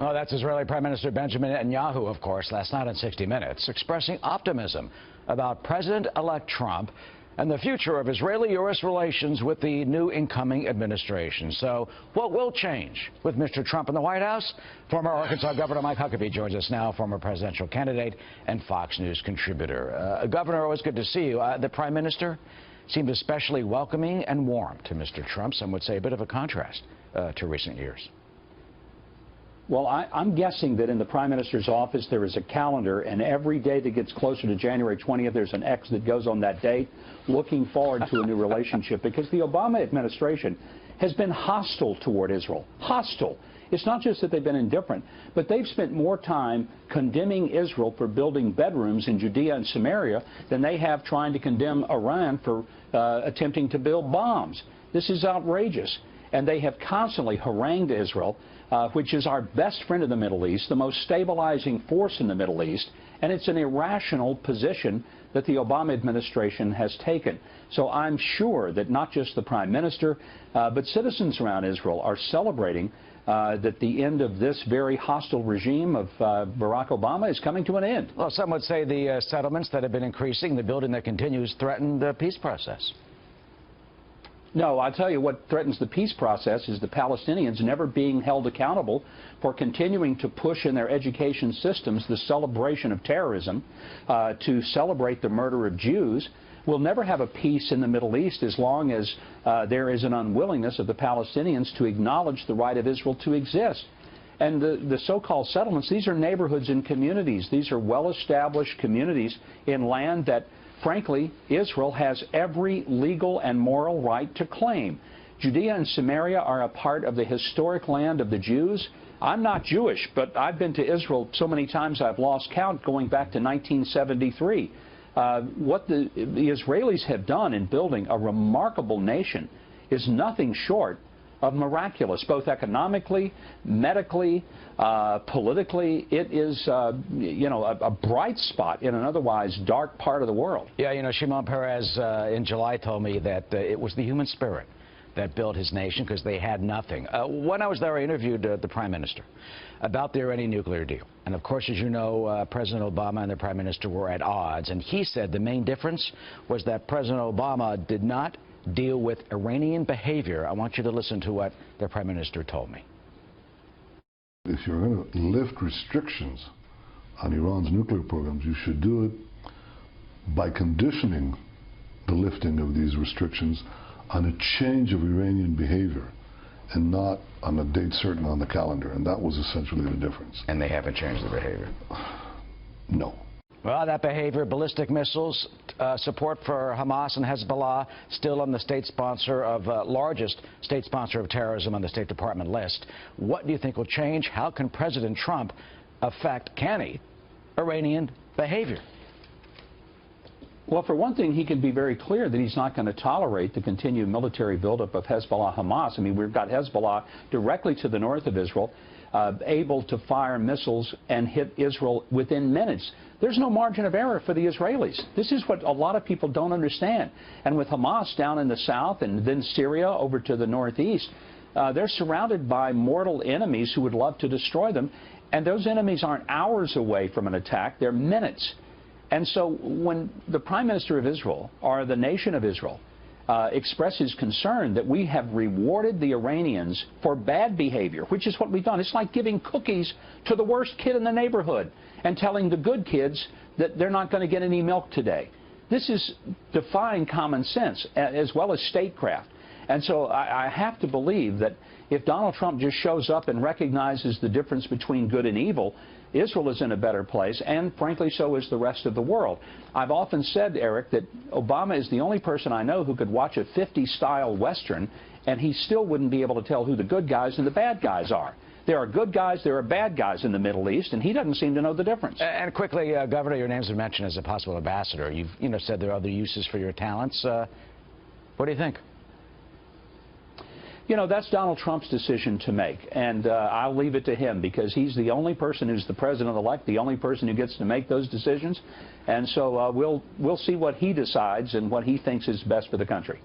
Well, that's Israeli Prime Minister Benjamin Netanyahu, of course, last night on 60 Minutes, expressing optimism about President-elect Trump and the future of Israeli-U.S. relations with the new incoming administration. So what will change with Mr. Trump in the White House? Former Arkansas Governor Mike Huckabee joins us now, former presidential candidate and Fox News contributor. Governor, always good to see you. The Prime Minister seemed especially welcoming and warm to Mr. Trump. Some would say a bit of a contrast to recent years. Well, I'm guessing that in the Prime Minister's office there is a calendar, and every day that gets closer to January 20th, there's an X that goes on that date, looking forward to a new relationship, because the Obama administration has been hostile toward Israel. Hostile. It's not just that they've been indifferent, but they've spent more time condemning Israel for building bedrooms in Judea and Samaria than they have trying to condemn Iran for attempting to build bombs. This is outrageous. And they have constantly harangued Israel, which is our best friend in the Middle East, the most stabilizing force in the Middle East, and it's an irrational position that the Obama administration has taken. So I'm sure that not just the Prime Minister, but citizens around Israel are celebrating that the end of this very hostile regime of Barack Obama is coming to an end. Well, some would say the settlements that have been increasing, the building that continues, threaten the peace process. No, I'll tell you what threatens the peace process is the Palestinians never being held accountable for continuing to push in their education systems the celebration of terrorism, to celebrate the murder of Jews. We'll never have a peace in the Middle East as long as there is an unwillingness of the Palestinians to acknowledge the right of Israel to exist. And the so-called settlements, these are neighborhoods and communities. These are well-established communities in land that, frankly, Israel has every legal and moral right to claim. Judea and Samaria are a part of the historic land of the Jews. I'm not Jewish, but I've been to Israel so many times I've lost count, going back to 1973. What the Israelis have done in building a remarkable nation is nothing short of miraculous, both economically, medically, politically. It is, a bright spot in an otherwise dark part of the world. Yeah, Shimon Peres in July told me that it was the human spirit that built his nation, because they had nothing. When I was there, I interviewed the Prime Minister about the Iranian nuclear deal. And of course, as you know, President Obama and the Prime Minister were at odds. And he said the main difference was that President Obama did not deal with Iranian behavior. I want you to listen to what the Prime Minister told me. If you're going to lift restrictions on Iran's nuclear programs, you should do it by conditioning the lifting of these restrictions on a change of Iranian behavior and not on a date certain on the calendar. And that was essentially the difference. And they haven't changed the behavior? No. Well, that behavior, ballistic missiles, support for Hamas and Hezbollah, still on the largest state sponsor of terrorism on the State Department list. What do you think will change? How can President Trump can he, Iranian behavior? Well, for one thing, he can be very clear that he's not going to tolerate the continued military buildup of Hezbollah Hamas. I mean, we've got Hezbollah directly to the north of Israel, able to fire missiles and hit Israel within minutes. There's no margin of error for the Israelis. This is what a lot of people don't understand. And with Hamas down in the south and then Syria over to the northeast, they're surrounded by mortal enemies who would love to destroy them. And those enemies aren't hours away from an attack, they're minutes. And so when the Prime Minister of Israel, or the nation of Israel, expresses concern that we have rewarded the Iranians for bad behavior, which is what we've done. It's like giving cookies to the worst kid in the neighborhood and telling the good kids that they're not going to get any milk today. This is defying common sense as well as statecraft. And so I have to believe that if Donald Trump just shows up and recognizes the difference between good and evil, Israel is in a better place, and frankly, so is the rest of the world. I've often said, Eric, that Obama is the only person I know who could watch a 50s-style Western, and he still wouldn't be able to tell who the good guys and the bad guys are. There are good guys, there are bad guys in the Middle East, and he doesn't seem to know the difference. And quickly, Governor, your name's been mentioned as a possible ambassador. You've said there are other uses for your talents. What do you think? That's Donald Trump's decision to make, and I'll leave it to him, because he's the only person who's the president-elect, the only person who gets to make those decisions. And so we'll see what he decides and what he thinks is best for the country.